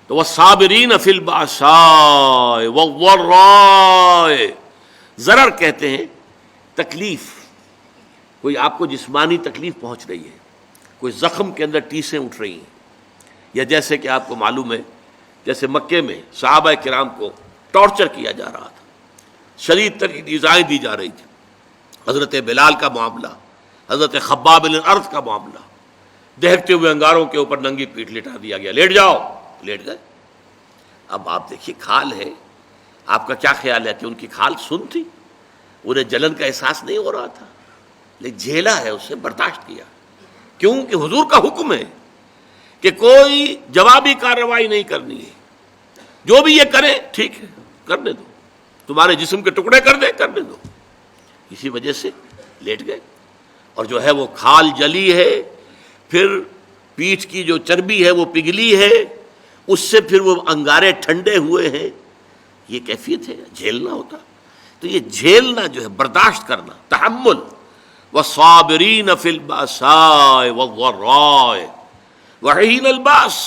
تو والصابرین فی البأساء والضراء، ضرر کہتے ہیں تکلیف، کوئی آپ کو جسمانی تکلیف پہنچ رہی ہے، کوئی زخم کے اندر ٹیسیں اٹھ رہی ہیں، یا جیسے کہ آپ کو معلوم ہے جیسے مکے میں صحابہ کرام کو ٹارچر کیا جا رہا تھا، شدید ترین ایذائیں دی جا رہی تھی، حضرت بلال کا معاملہ، حضرت خباب بن الارض کا معاملہ، دہکتے ہوئے انگاروں کے اوپر ننگی پیٹھ لٹا دیا گیا، لیٹ جاؤ، لیٹ گئے۔ اب آپ دیکھیے کھال ہے، آپ کا کیا خیال ہے کہ ان کی کھال سن تھی؟ انہیں جلن کا احساس نہیں ہو رہا تھا، لیکن جھیلا ہے، اسے برداشت کیا، کیوں کہ حضور کا حکم ہے کہ کوئی جوابی کارروائی نہیں کرنی ہے، جو بھی یہ کرے ٹھیک ہے کرنے دو، تمہارے جسم کے ٹکڑے کر دے کرنے دو۔ اسی وجہ سے لیٹ گئے، اور جو ہے وہ کھال جلی ہے، پھر پیٹھ کی جو چربی ہے وہ پگھلی ہے، اس سے پھر وہ انگارے ٹھنڈے ہوئے ہیں، یہ کیفیت ہے، جھیلنا ہوتا۔ تو یہ جھیلنا جو ہے برداشت کرنا، تحمل، والصابرین فی البأساء والضراء وحین الباس،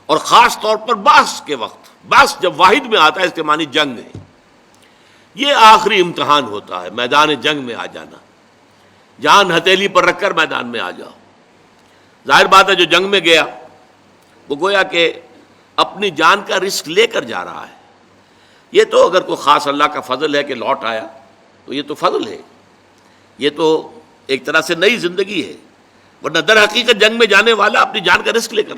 اور خاص طور پر باس کے وقت، باس جب واحد میں آتا ہے اس کے معنی جنگ ہے، یہ آخری امتحان ہوتا ہے، میدان جنگ میں آ جانا، جان ہتھیلی پر رکھ کر میدان میں آ جاؤ۔ ظاہر بات ہے جو جنگ میں گیا وہ گویا کہ اپنی جان کا رسک لے کر جا رہا ہے، یہ تو اگر کوئی خاص اللہ کا فضل ہے کہ لوٹ آیا تو یہ تو فضل ہے، یہ تو ایک طرح سے نئی زندگی ہے، ورنہ در حقیقت جنگ میں جانے والا اپنی جان کا رسک لے کر،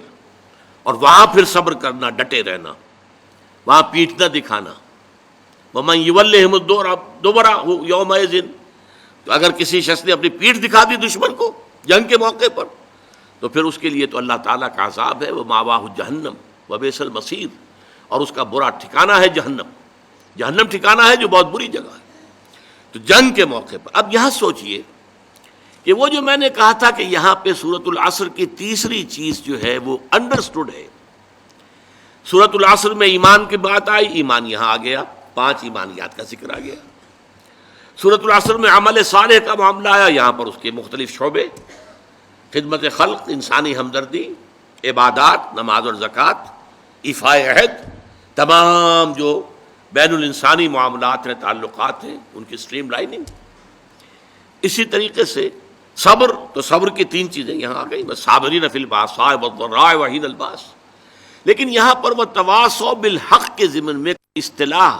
اور وہاں پھر صبر کرنا، ڈٹے رہنا، وہاں پیٹھ نہ دکھانا۔ وَمَن يُوَلِّهِمُ الدُّبُرَ يَوْمَئِذٍ، تو اگر کسی شخص نے اپنی پیٹھ دکھا دی دشمن کو جنگ کے موقع پر، تو پھر اس کے لیے تو اللہ تعالیٰ کا عذاب ہے، وَمَأْوَاهُ جَهَنَّمُ وَبِئْسَ الْمَصِيرُ، اور اس کا برا ٹھکانہ ہے جہنم، جہنم ٹھکانہ ہے جو بہت بری جگہ ہے۔ تو جنگ کے موقع پر اب یہاں سوچئے کہ وہ جو میں نے کہا تھا کہ یہاں پہ سورۃ العصر کی تیسری چیز جو ہے وہ انڈرسٹوڈ ہے. سورۃ العصر میں ایمان کی بات آئی، ایمان یہاں آ گیا، 5 ایمانیات کا ذکر آ گیا. سورۃ العصر میں عمل صالح کا معاملہ آیا، یہاں پر اس کے مختلف شعبے، خدمت خلق، انسانی ہمدردی، عبادات، نماز اور زکوٰۃ، ایفاء عہد، تمام جو بین الانسانی معاملات ہیں، تعلقات ہیں، ان کی سٹریم لائننگ. اسی طریقے سے صبر، تو صبر کی 3 چیزیں یہاں آ گئی، صابرین فی الباساء والضراء وحین الباس. لیکن یہاں پر وہ تواصوا بالحق کے ضمن میں اصطلاح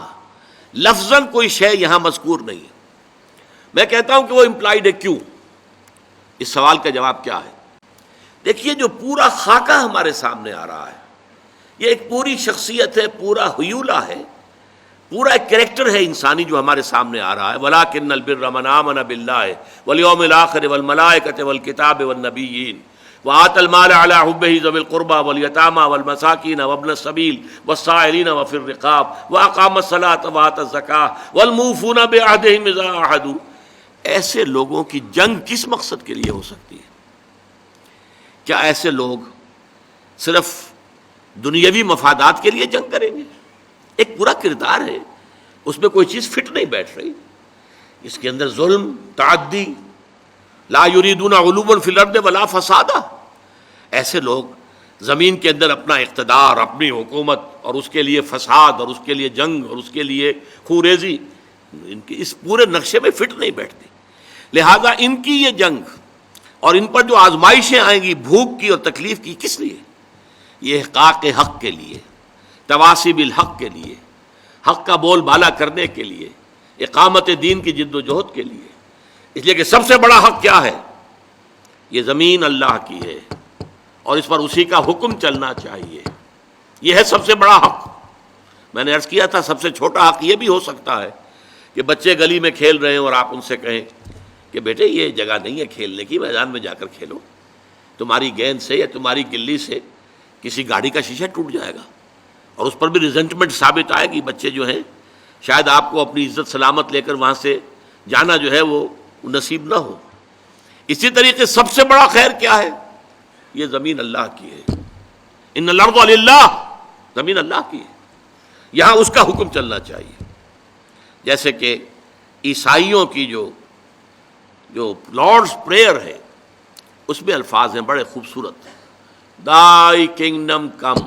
لفظاً کوئی شے یہاں مذکور نہیں ہے. میں کہتا ہوں کہ وہ امپلائڈ ہے. کیوں؟ اس سوال کا جواب کیا ہے؟ دیکھیے، جو پورا خاکہ ہمارے سامنے آ رہا ہے، یہ ایک پوری شخصیت ہے، پورا حیولہ ہے، پورا ایک کریکٹر ہے انسانی جو ہمارے سامنے آ رہا ہے. وَلَٰكِنَّ الْبِرَّ مَنْ آمَنَ بِاللَّهِ وَالْيَوْمِ الْآخِرِ وَالْمَلَائِكَةِ وَالْكِتَابِ وَالنَّبِيِّينَ وَآتَى الْمَالَ عَلَىٰ حُبِّهِ ذَوِي الْقُرْبَىٰ وَالْيَتَامَىٰ وَالْمَسَاكِينَ وَابْنَ السَّبِيلِ وَالسَّائِلِينَ وَفِي الرِّقَابِ وَأَقَامَ الصَّلَاةَ وَآتَى الزَّكَاةَ وَالْمُوفُونَ بِعَهْدِهِمْ إِذَا عَاهَدُوا. ایسے لوگوں کی جنگ کس مقصد کے لیے ہو سکتی ہے؟ کیا ایسے لوگ صرف دنیاوی مفادات کے لیے جنگ کریں گے؟ ایک پورا کردار ہے، اس میں کوئی چیز فٹ نہیں بیٹھ رہی. اس کے اندر ظلم، تعدی، لا یریدون علوا فی الارض ولا فسادا. ایسے لوگ زمین کے اندر اپنا اقتدار، اپنی حکومت، اور اس کے لیے فساد، اور اس کے لیے جنگ، اور اس کے لیے خوریزی، ان کی اس پورے نقشے میں فٹ نہیں بیٹھتی. لہذا ان کی یہ جنگ اور ان پر جو آزمائشیں آئیں گی بھوک کی اور تکلیف کی، کس لیے؟ یہ احقاق حق کے لیے، تواصی بالحق کے لیے، حق کا بول بالا کرنے کے لیے، اقامت دین کی جد و جہد کے لیے. اس لیے کہ سب سے بڑا حق کیا ہے؟ یہ زمین اللہ کی ہے اور اس پر اسی کا حکم چلنا چاہیے. یہ ہے سب سے بڑا حق. میں نے عرض کیا تھا سب سے چھوٹا حق یہ بھی ہو سکتا ہے کہ بچے گلی میں کھیل رہے ہیں اور آپ ان سے کہیں کہ بیٹے یہ جگہ نہیں ہے کھیلنے کی، میدان میں جا کر کھیلو. تمہاری گیند سے یا تمہاری گلی سے کسی گاڑی کا شیشہ ٹوٹ جائے گا اور اس پر بھی ریزنٹمنٹ ثابت آئے گی. بچے جو ہیں شاید آپ کو اپنی عزت سلامت لے کر وہاں سے جانا جو ہے وہ نصیب نہ ہو. اسی طریقے سب سے بڑا خیر کیا ہے؟ یہ زمین اللہ کی ہے. ان الارض للہ، زمین اللہ کی ہے، یہاں اس کا حکم چلنا چاہیے. جیسے کہ عیسائیوں کی جو لارڈز پریئر ہے اس میں الفاظ ہیں بڑے خوبصورت. Thy kingdom come,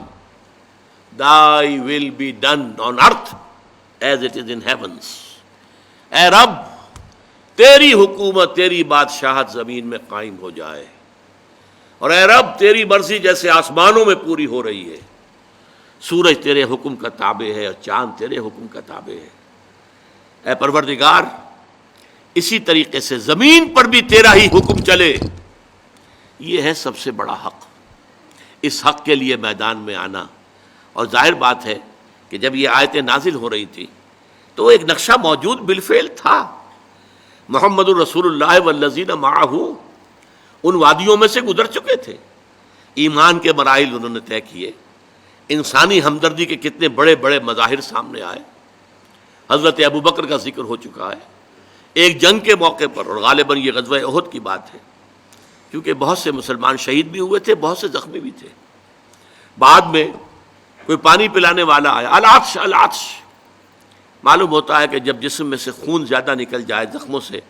thy will be done on earth as it is in heavens. اے رب تیری حکومت، تیری بادشاہت زمین میں قائم ہو جائے، اور اے رب تیری مرضی جیسے آسمانوں میں پوری ہو رہی ہے. سورج تیرے حکم کا تابع ہے اور چاند تیرے حکم کا تابع ہے. اے پروردگار اسی طریقے سے زمین پر بھی تیرا ہی حکم چلے. یہ ہے سب سے بڑا حق. اس حق کے لیے میدان میں آنا. اور ظاہر بات ہے کہ جب یہ آیتیں نازل ہو رہی تھی تو ایک نقشہ موجود بالفعل تھا. محمد الرسول اللہ والذین معہ ان وادیوں میں سے گزر چکے تھے. ایمان کے مراحل انہوں نے طے کیے. انسانی ہمدردی کے کتنے بڑے بڑے مظاہر سامنے آئے. حضرت ابوبکر کا ذکر ہو چکا ہے ایک جنگ کے موقع پر، اور غالباً یہ غزوہ احد کی بات ہے، کیونکہ بہت سے مسلمان شہید بھی ہوئے تھے، بہت سے زخمی بھی تھے. بعد میں کوئی پانی پلانے والا آیا، العطش العطش. معلوم ہوتا ہے کہ جب جسم میں سے خون زیادہ نکل جائے زخموں سے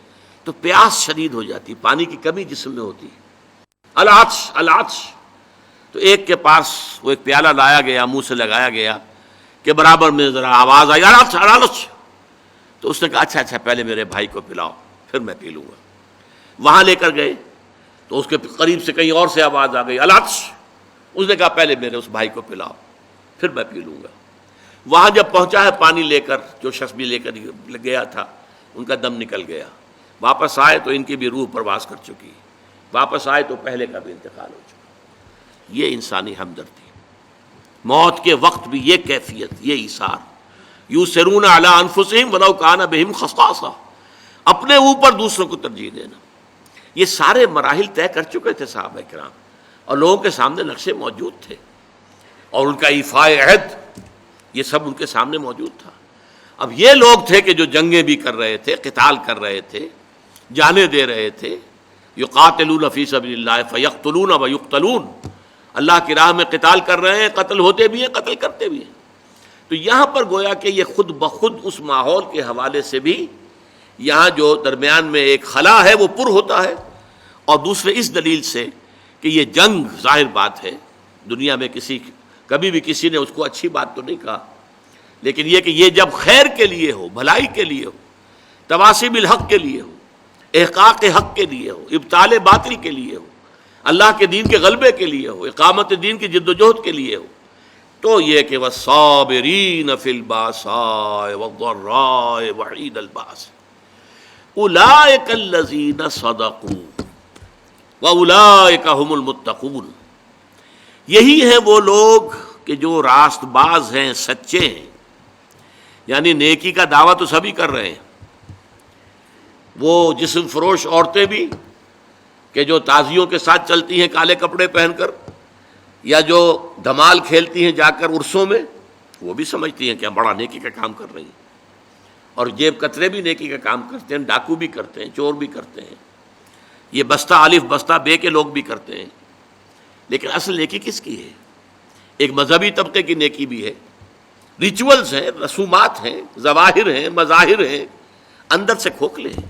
تو پیاس شدید ہو جاتی، پانی کی کمی جسم میں ہوتی ہے. العطش العطش. تو ایک کے پاس وہ ایک پیالہ لایا گیا، منہ سے لگایا گیا کہ برابر میں ذرا آواز آئی العطش العطش. تو اس نے کہا اچھا اچھا پہلے میرے بھائی کو پلاؤ پھر میں پی لوں گا. وہاں لے کر گئے تو اس کے قریب سے کہیں اور سے آواز آ گئی العطش. اس نے کہا پہلے میرے اس بھائی کو پلاؤ پھر میں پی لوں گا. وہاں جب پہنچا ہے پانی لے کر، جو شخص بھی لے کر گیا تھا ان کا دم نکل گیا. واپس آئے تو ان کی بھی روح پرواز کر چکی. واپس آئے تو پہلے کا بھی انتقال ہو چکا. یہ انسانی ہمدردی. موت کے وقت بھی یہ کیفیت، یہ ایثار. یؤثرون علی انفسہم ولو کان بہم خصاصہ. اپنے اوپر دوسروں کو ترجیح دینا. یہ سارے مراحل طے کر چکے تھے صحابہ کرام، اور لوگوں کے سامنے نقشے موجود تھے، اور ان کا ایفاء عہد یہ سب ان کے سامنے موجود تھا. اب یہ لوگ تھے کہ جو جنگیں بھی کر رہے تھے، قتال کر رہے تھے، جانیں دے رہے تھے، یقاتلون فی سبیل اللہ فیقتلون ویقتلون، اللہ کی راہ میں قتال کر رہے ہیں، قتل ہوتے بھی ہیں، قتل کرتے بھی ہیں۔ تو یہاں پر گویا کہ یہ خود بخود اس ماحول کے حوالے سے بھی یہاں جو درمیان میں ایک خلا ہے وہ پر ہوتا ہے، اور دوسرے اس دلیل سے کہ یہ جنگ ظاہر بات ہے، دنیا میں کبھی بھی کسی نے اس کو اچھی بات تو نہیں کہا، لیکن یہ کہ یہ جب خیر کے لیے ہو، بھلائی کے لیے ہو، تواصی بالحق کے لیے ہو، احقاق حق کے لیے ہو، ابطال باطل کے لیے ہو، اللہ کے دین کے غلبے کے لیے ہو، اقامت دین کی جد و جہد کے لیے ہو، تو یہ کہ والصابرین فی الباساء والضراء وحین الباس اولئک الذین صدقوا واولئک هم المتقون، یہی ہیں وہ لوگ کہ جو راست باز ہیں، سچے ہیں، یعنی نیکی کا دعویٰ تو سبھی کر رہے ہیں، وہ جسم فروش عورتیں بھی کہ جو تازیوں کے ساتھ چلتی ہیں کالے کپڑے پہن کر، یا جو دھمال کھیلتی ہیں جا کر عرسوں میں، وہ بھی سمجھتی ہیں کہ ہم بڑا نیکی کا کام کر رہی ہیں، اور جیب کترے بھی نیکی کا کام کرتے ہیں، ڈاکو بھی کرتے ہیں، چور بھی کرتے ہیں، یہ بستہ الف بستہ بے کے لوگ بھی کرتے ہیں، لیکن اصل نیکی کس کی ہے؟ ایک مذہبی طبقے کی نیکی بھی ہے، ریچولز ہیں، رسومات ہیں، ظواہر ہیں، مظاہر ہیں، اندر سے کھوکھلے ہیں،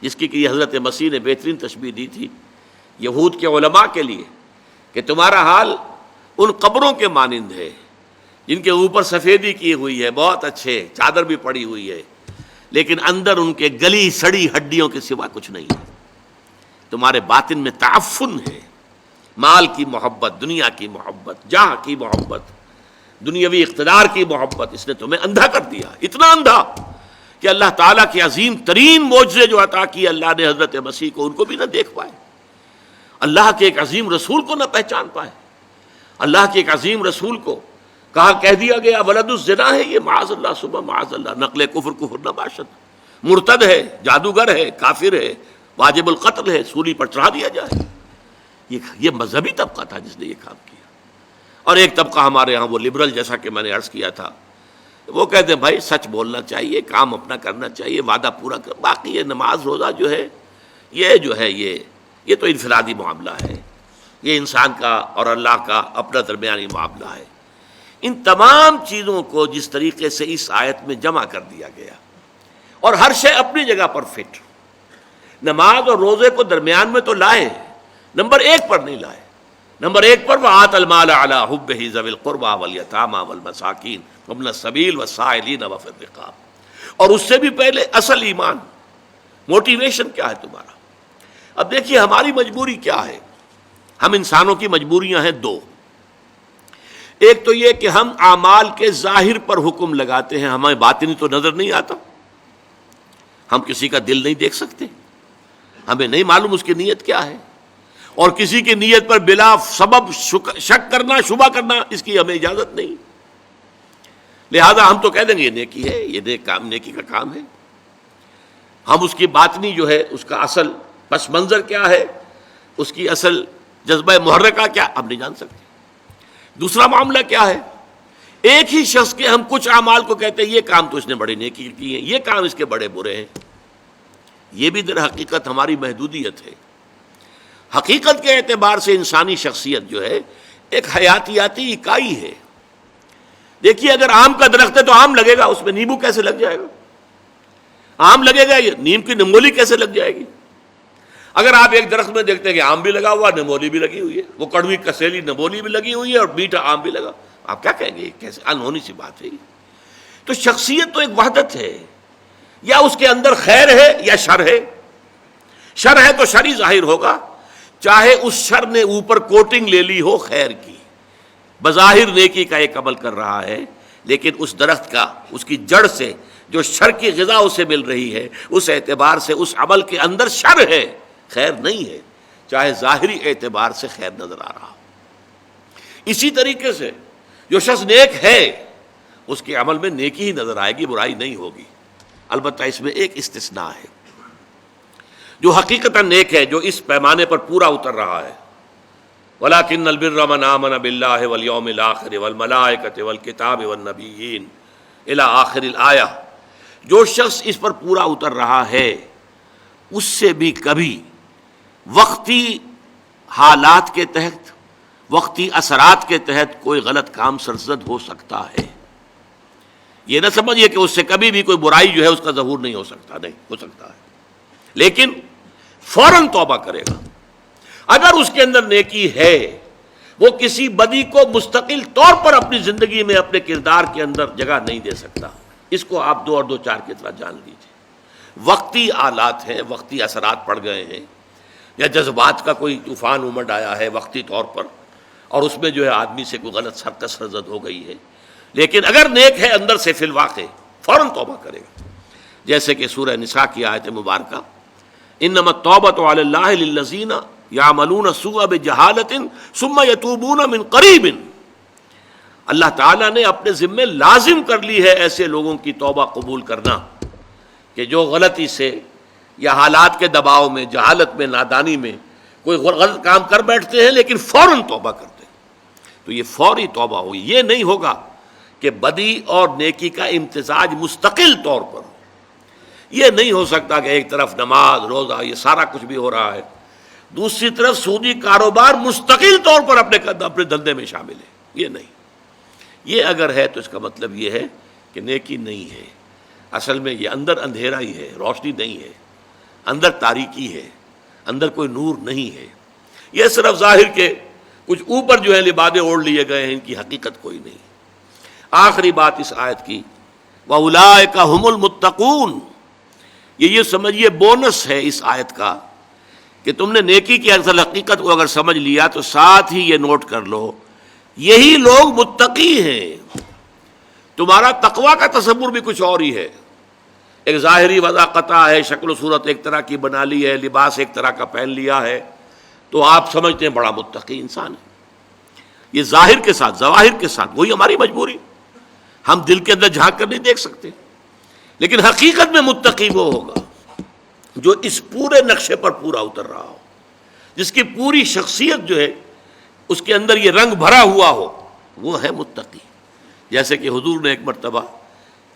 جس کی کہ حضرت مسیح نے بہترین تشبیہ دی تھی یہود کے علماء کے لیے کہ تمہارا حال ان قبروں کے مانند ہے جن کے اوپر سفیدی کی ہوئی ہے، بہت اچھے، چادر بھی پڑی ہوئی ہے، لیکن اندر ان کے گلی سڑی ہڈیوں کے سوا کچھ نہیں ہے، تمہارے باطن میں تعفن ہے، مال کی محبت، دنیا کی محبت، جاہ کی محبت، دنیاوی اقتدار کی محبت، اس نے تمہیں اندھا کر دیا، اتنا اندھا کہ اللہ تعالیٰ کے عظیم ترین معجزے جو عطا کیے اللہ نے حضرت مسیح کو، ان کو بھی نہ دیکھ پائے، اللہ کے ایک عظیم رسول کو نہ پہچان پائے، اللہ کے ایک عظیم رسول کو کہہ دیا گیا ولد الزنا ہے، یہ معاذ اللہ صبح معاذ اللہ، نقل کفر نہ باشد، مرتد ہے، جادوگر ہے، کافر ہے، واجب القتل ہے، سولی پر چڑھا دیا جائے۔ یہ مذہبی طبقہ تھا جس نے یہ کام کیا، اور ایک طبقہ ہمارے ہاں وہ لبرل، جیسا کہ میں نے عرض کیا تھا، وہ کہتے ہیں بھائی سچ بولنا چاہیے، کام اپنا کرنا چاہیے، وعدہ پورا کر، باقی یہ نماز روزہ جو ہے یہ تو انفرادی معاملہ ہے، یہ انسان کا اور اللہ کا اپنا درمیانی معاملہ ہے۔ ان تمام چیزوں کو جس طریقے سے اس آیت میں جمع کر دیا گیا، اور ہر شے اپنی جگہ پر فٹ، نماز اور روزے کو درمیان میں تو لائے، نمبر ایک پر نہیں لائے، نمبر ایک پر وَآتَ الْمَالَ عَلَىٰ حُبِّهِ ذَوِي الْقُرْبَىٰ وَالْيَتَامَىٰ وَالْمَسَاكِينِ وَابْنَ السَّبِيلِ وَالسَّائِلِينَ وَفِي الرِّقَابِ، اور اس سے بھی پہلے اصل ایمان، موٹیویشن کیا ہے تمہارا؟ اب دیکھیے ہماری مجبوری کیا ہے، ہم انسانوں کی مجبوریاں ہیں دو، ایک تو یہ کہ ہم اعمال کے ظاہر پر حکم لگاتے ہیں، ہمیں باطنی تو نظر نہیں آتا، ہم کسی کا دل نہیں دیکھ سکتے، ہمیں نہیں معلوم اس کی نیت کیا ہے، اور کسی کی نیت پر بلا سبب شک کرنا، شبہ کرنا، اس کی ہمیں اجازت نہیں، لہذا ہم تو کہہ دیں گے یہ نیکی ہے، یہ نیکی کا کام ہے، ہم اس کی باطنی جو ہے، اس کا اصل پس منظر کیا ہے، اس کی اصل جذبہ محرکہ کیا، ہم نہیں جان سکتے۔ دوسرا معاملہ کیا ہے، ایک ہی شخص کے ہم کچھ اعمال کو کہتے ہیں یہ کام تو اس نے بڑی نیکی کی ہے، یہ کام اس کے بڑے برے ہیں، یہ بھی در حقیقت ہماری محدودیت ہے۔ حقیقت کے اعتبار سے انسانی شخصیت جو ہے ایک حیاتیاتی اکائی ہے۔ دیکھیے اگر آم کا درخت ہے تو آم لگے گا، اس میں نیمبو کیسے لگ جائے گا؟ آم لگے گا، نیم کی نمولی کیسے لگ جائے گی؟ اگر آپ ایک درخت میں دیکھتے ہیں کہ آم بھی لگا ہوا، نمولی بھی لگی ہوئی ہے، وہ کڑوی کسیلی نمولی بھی لگی ہوئی ہے اور میٹھا آم بھی لگا، آپ کیا کہیں گے؟ کیسے انہونی سی بات ہے۔ تو شخصیت تو ایک وحدت ہے، یا اس کے اندر خیر ہے یا شر ہے، شر ہے تو شر ہی ظاہر ہوگا، چاہے اس شر نے اوپر کوٹنگ لے لی ہو خیر کی، بظاہر نیکی کا ایک عمل کر رہا ہے، لیکن اس درخت کا، اس کی جڑ سے جو شر کی غذا اسے مل رہی ہے، اس اعتبار سے اس عمل کے اندر شر ہے، خیر نہیں ہے، چاہے ظاہری اعتبار سے خیر نظر آ رہا ہو۔ اسی طریقے سے جو شخص نیک ہے، اس کے عمل میں نیکی ہی نظر آئے گی، برائی نہیں ہوگی، البتہ اس میں ایک استثناء ہے، جو حقیقتاً نیک ہے، جو اس پیمانے پر پورا اتر رہا ہے، وَلَٰكِنَّ الْبِرَّ مَنْ آمَنَ بِاللَّهِ وَالْيَوْمِ الْآخِرِ وَالْمَلَائِكَةِ وَالْكِتَابِ وَالنَّبِيِّينَ الی آخر الآیہ، جو شخص اس پر پورا اتر رہا ہے اس سے بھی کبھی وقتی حالات کے تحت، وقتی اثرات کے تحت کوئی غلط کام سرزد ہو سکتا ہے۔ یہ نہ سمجھیے کہ اس سے کبھی بھی کوئی برائی جو ہے اس کا ظہور نہیں ہو سکتا، نہیں ہو سکتا ہے، لیکن فوراً توبہ کرے گا۔ اگر اس کے اندر نیکی ہے، وہ کسی بدی کو مستقل طور پر اپنی زندگی میں اپنے کردار کے اندر جگہ نہیں دے سکتا۔ اس کو آپ 2 اور 2 4 کی طرح جان لیجیے۔ وقتی آلات ہیں، وقتی اثرات پڑ گئے ہیں، یا جذبات کا کوئی طوفان امڈ آیا ہے وقتی طور پر، اور اس میں جو ہے آدمی سے کوئی غلط حرکت سرزد ہو گئی ہے، لیکن اگر نیک ہے اندر سے فی الواقع فوراً توبہ کرے گا۔ جیسے کہ سورہ نساء کی آیت مبارکہ، انما التوبۃ علی اللہ للذین یعملون السوء بجہالۃ ثم یتوبون من قریب، اللہ تعالیٰ نے اپنے ذمے لازم کر لی ہے ایسے لوگوں کی توبہ قبول کرنا کہ جو غلطی سے یا حالات کے دباؤ میں، جہالت میں، نادانی میں کوئی غلط کام کر بیٹھتے ہیں لیکن فوراً توبہ کرتے ہیں۔ تو یہ فوری توبہ ہوگی، یہ نہیں ہوگا کہ بدی اور نیکی کا امتزاج مستقل طور پر ہو۔ یہ نہیں ہو سکتا کہ ایک طرف نماز، روزہ، یہ سارا کچھ بھی ہو رہا ہے، دوسری طرف سودی کاروبار مستقل طور پر اپنے دھندے میں شامل ہے، یہ نہیں۔ یہ اگر ہے تو اس کا مطلب یہ ہے کہ نیکی نہیں ہے، اصل میں یہ اندر اندھیرا ہی ہے، روشنی نہیں ہے، اندر تاریکی ہے، اندر کوئی نور نہیں ہے۔ یہ صرف ظاہر کے کچھ اوپر جو ہے لبادے اوڑھ لیے گئے ہیں، ان کی حقیقت کوئی نہیں۔ آخری بات اس آیت کی، وَأُولَٰئِكَ هُمُ الْمُتَّقُونَ، یہ سمجھیے بونس ہے اس آیت کا کہ تم نے نیکی کی اصل حقیقت کو اگر سمجھ لیا تو ساتھ ہی یہ نوٹ کر لو، یہی لوگ متقی ہیں۔ تمہارا تقویٰ کا تصور بھی کچھ اور ہی ہے، ایک ظاہری وضاقتہ ہے، شکل و صورت ایک طرح کی بنا لی ہے، لباس ایک طرح کا پہن لیا ہے، تو آپ سمجھتے ہیں بڑا متقی انسان ہے۔ یہ ظاہر کے ساتھ، ظواہر کے ساتھ، وہی ہماری مجبوری، ہم دل کے اندر جھانک کر نہیں دیکھ سکتے، لیکن حقیقت میں متقی وہ ہوگا جو اس پورے نقشے پر پورا اتر رہا ہو، جس کی پوری شخصیت جو ہے اس کے اندر یہ رنگ بھرا ہوا ہو، وہ ہے متقی۔ جیسے کہ حضور نے ایک مرتبہ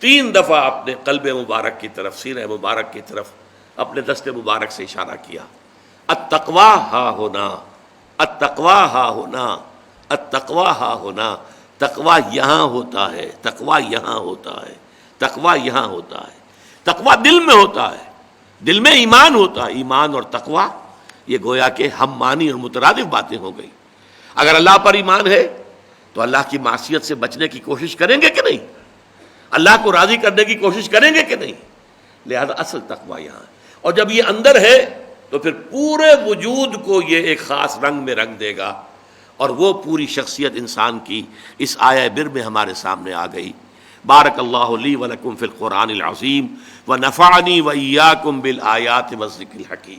3 دفعہ اپنے قلب مبارک کی طرف، سینہ مبارک کی طرف اپنے دست مبارک سے اشارہ کیا، التقویٰ ہا ہونا، التقویٰ ہا ہونا، التقویٰ ہا ہونا، تقویٰ یہاں ہوتا ہے، تقویٰ یہاں ہوتا ہے، تقویٰ یہاں ہوتا ہے۔ تقویٰ دل میں ہوتا ہے، دل میں ایمان ہوتا ہے۔ ایمان اور تقویٰ یہ گویا کہ ہم معنی اور مترادف باتیں ہو گئی۔ اگر اللہ پر ایمان ہے تو اللہ کی معصیت سے بچنے کی کوشش کریں گے کہ نہیں؟ اللہ کو راضی کرنے کی کوشش کریں گے کہ نہیں؟ لہذا اصل تقویٰ یہاں ہے، اور جب یہ اندر ہے تو پھر پورے وجود کو یہ ایک خاص رنگ میں رنگ دے گا، اور وہ پوری شخصیت انسان کی اس آیہ بر میں ہمارے سامنے آ گئی۔ بارک اللہ لی ولکم فی القرآن العظیم ونفعنی وإیاکم بالآیات والذکر الحکیم۔